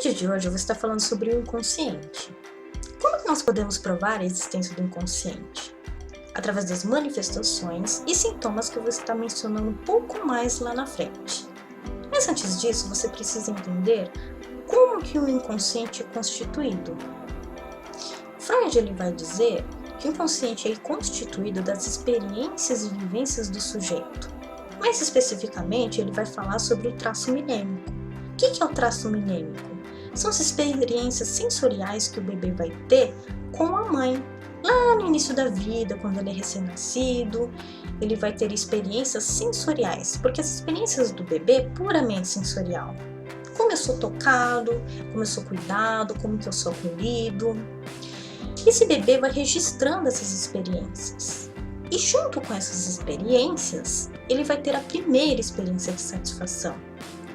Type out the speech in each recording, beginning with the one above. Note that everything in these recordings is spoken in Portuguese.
vídeo de hoje eu vou estar falando sobre o inconsciente. Como que nós podemos provar a existência do inconsciente? Através das manifestações e sintomas que eu vou estar mencionando um pouco mais lá na frente. Mas antes disso, você precisa entender como que o inconsciente é constituído. Freud ele vai dizer que o inconsciente é constituído das experiências e vivências do sujeito. Mais especificamente, ele vai falar sobre o traço minêmico. O que é o traço minêmico? São as experiências sensoriais que o bebê vai ter com a mãe. Lá no início da vida, quando ele é recém-nascido, ele vai ter experiências sensoriais, porque as experiências do bebê é puramente sensorial. Como eu sou tocado, como eu sou cuidado, como que eu sou acolhido. Esse bebê vai registrando essas experiências. E junto com essas experiências, ele vai ter a primeira experiência de satisfação,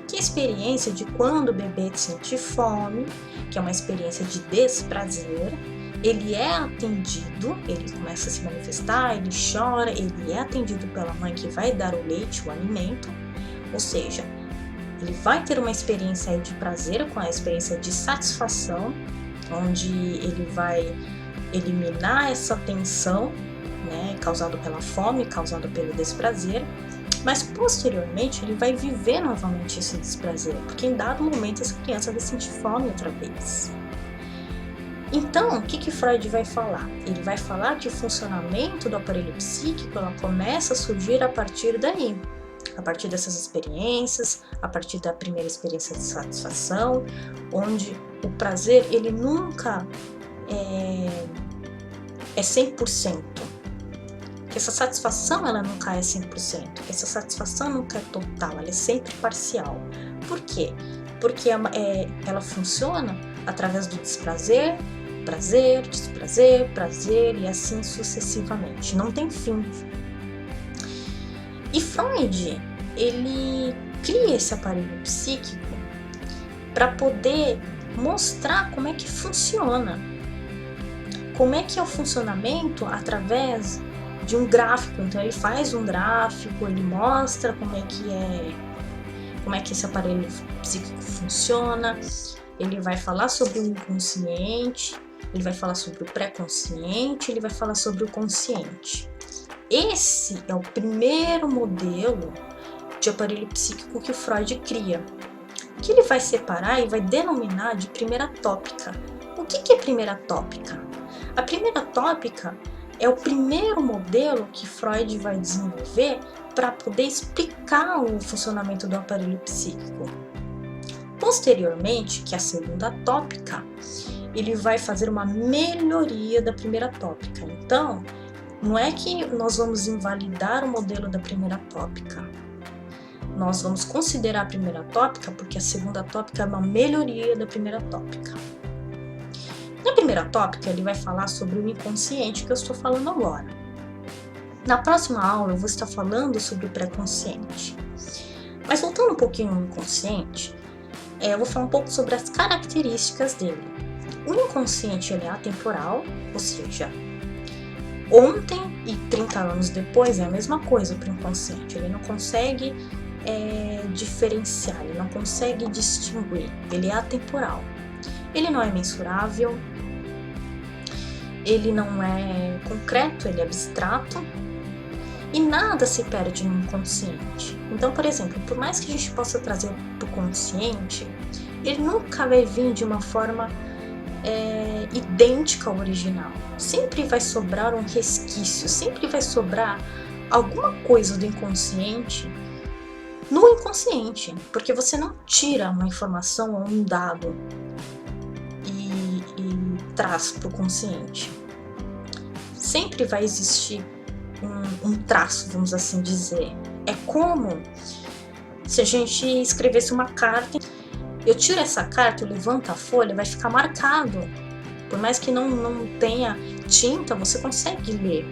que é a experiência de quando o bebê sente fome, que é uma experiência de desprazer. Ele é atendido, ele começa a se manifestar, ele chora, ele é atendido pela mãe que vai dar o leite, o alimento, ou seja, ele vai ter uma experiência de prazer com a experiência de satisfação, onde ele vai eliminar essa tensão, causada pela fome, causada pelo desprazer, mas posteriormente ele vai viver novamente esse desprazer, porque em dado momento essa criança vai sentir fome outra vez. Então, o que Freud vai falar? Ele vai falar que o funcionamento do aparelho psíquico ela começa a surgir a partir daí, a partir dessas experiências, a partir da primeira experiência de satisfação, onde o prazer ele nunca é 100%. Que essa satisfação ela nunca é 100%, que essa satisfação nunca é total, ela é sempre parcial. Por quê? Porque ela funciona através do desprazer, prazer, desprazer, prazer e assim sucessivamente, não tem fim. E Freud, ele cria esse aparelho psíquico para poder mostrar como é que funciona, como é que é o funcionamento através de um gráfico. Então ele faz um gráfico, ele mostra como é que esse aparelho psíquico funciona, ele vai falar sobre o inconsciente, ele vai falar sobre o pré-consciente, ele vai falar sobre o consciente. Esse é o primeiro modelo de aparelho psíquico que Freud cria, que ele vai separar e vai denominar de primeira tópica. O que é primeira tópica? A primeira tópica é o primeiro modelo que Freud vai desenvolver para poder explicar o funcionamento do aparelho psíquico. Posteriormente, que é a segunda tópica, ele vai fazer uma melhoria da primeira tópica. Então, não é que nós vamos invalidar o modelo da primeira tópica. Nós vamos considerar a primeira tópica porque a segunda tópica é uma melhoria da primeira tópica. Na primeira tópica, ele vai falar sobre o inconsciente que eu estou falando agora. Na próxima aula, eu vou estar falando sobre o pré-consciente. Mas voltando um pouquinho ao inconsciente, eu vou falar um pouco sobre as características dele. O inconsciente ele é atemporal, ou seja, ontem e 30 anos depois é a mesma coisa para o inconsciente. Ele não consegue diferenciar, ele não consegue distinguir. Ele é atemporal. Ele não é mensurável, ele não é concreto, ele é abstrato e nada se perde no inconsciente. Então, por exemplo, por mais que a gente possa trazer para o consciente, ele nunca vai vir de uma forma idêntica ao original. Sempre vai sobrar um resquício, sempre vai sobrar alguma coisa do inconsciente no inconsciente, porque você não tira uma informação ou um dado e traz para o consciente. Sempre vai existir um traço, vamos assim dizer. É como se a gente escrevesse uma carta, eu tiro essa carta, eu levanto a folha, vai ficar marcado. Por mais que não tenha tinta, você consegue ler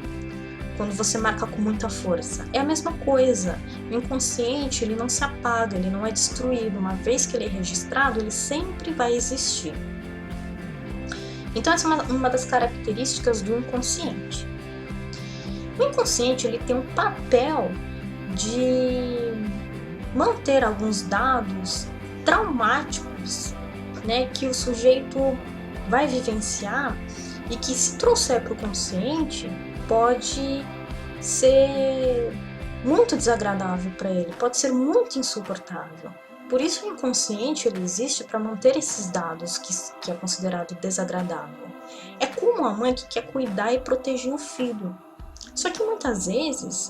quando você marca com muita força. É a mesma coisa. O inconsciente, ele não se apaga, ele não é destruído. Uma vez que ele é registrado, ele sempre vai existir. Então essa é uma das características do inconsciente. O inconsciente ele tem um papel de manter alguns dados traumáticos né, que o sujeito vai vivenciar e que, se trouxer para o consciente, pode ser muito desagradável para ele, pode ser muito insuportável. Por isso o inconsciente ele existe para manter esses dados que é considerado desagradável. É como a mãe que quer cuidar e proteger o filho. Só que muitas vezes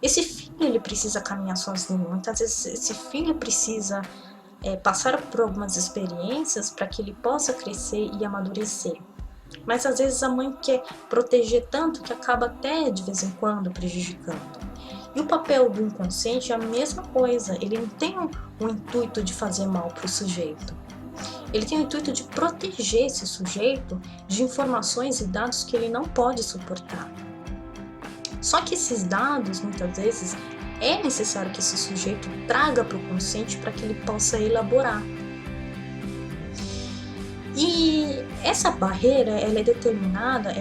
esse filho ele precisa caminhar sozinho, muitas vezes esse filho precisa passar por algumas experiências para que ele possa crescer e amadurecer. Mas às vezes a mãe quer proteger tanto que acaba até de vez em quando prejudicando. E o papel do inconsciente é a mesma coisa, ele não tem o intuito de fazer mal para o sujeito. Ele tem o intuito de proteger esse sujeito de informações e dados que ele não pode suportar. Só que esses dados, muitas vezes, é necessário que esse sujeito traga para o consciente para que ele possa elaborar. E essa barreira, ela é determinada,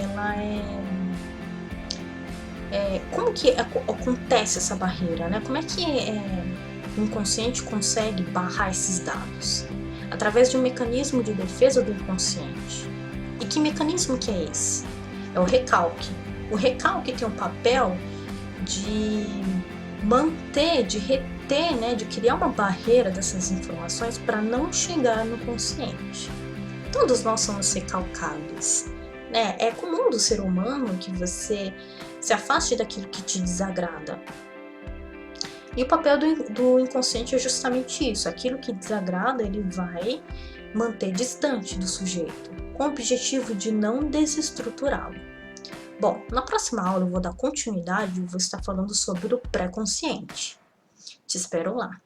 como que acontece essa barreira, né? Como é que o inconsciente consegue barrar esses dados? Através de um mecanismo de defesa do inconsciente. E que mecanismo que é esse? É o recalque. O recalque tem o papel de manter, de reter, né, de criar uma barreira dessas informações para não chegar no consciente. Todos nós somos recalcados, né? É comum do ser humano que você se afaste daquilo que te desagrada. E o papel do inconsciente é justamente isso. Aquilo que desagrada, ele vai manter distante do sujeito, com o objetivo de não desestruturá-lo. Bom, na próxima aula eu vou dar continuidade e vou estar falando sobre o pré-consciente. Te espero lá.